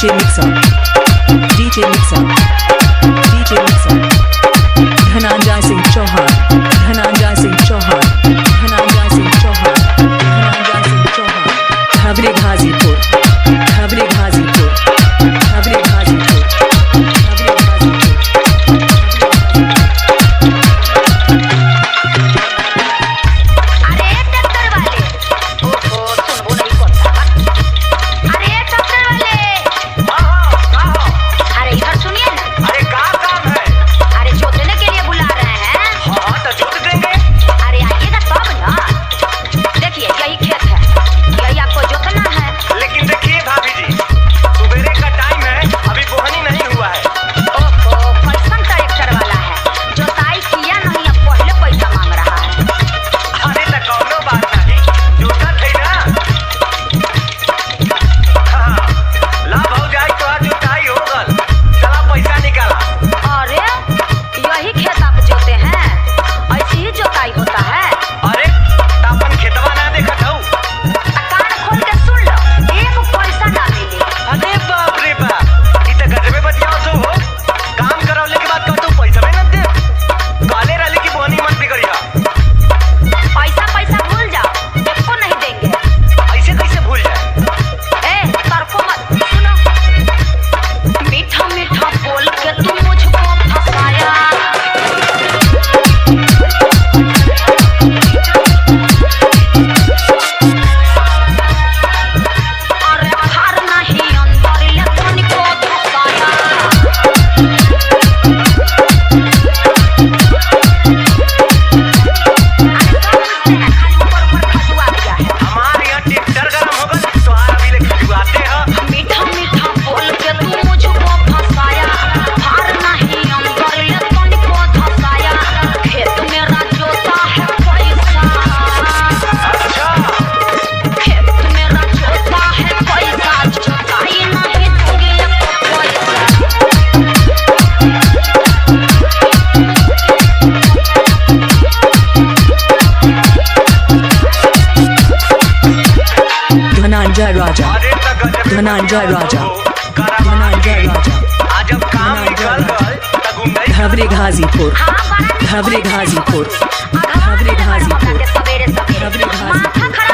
DJ Mixer, DJ Mixer, DJ Mixer, Dhananjay Singh Chauhan, Dhananjay Singh Chauhan, Dhananjay Singh Chauhan, Dhananjay Singh Chauhan, खबरे गाजीपुर, खबरे गाजीपुर, खबरे गाजीपुर, खबरे गाजीपुर। धनंजय राजा, धनंजय राजा, धनंजय राजा, खबरे गाजीपुर, खबरे गाजीपुर, खबरे गाजीपुर, खबरे गाजीपुर।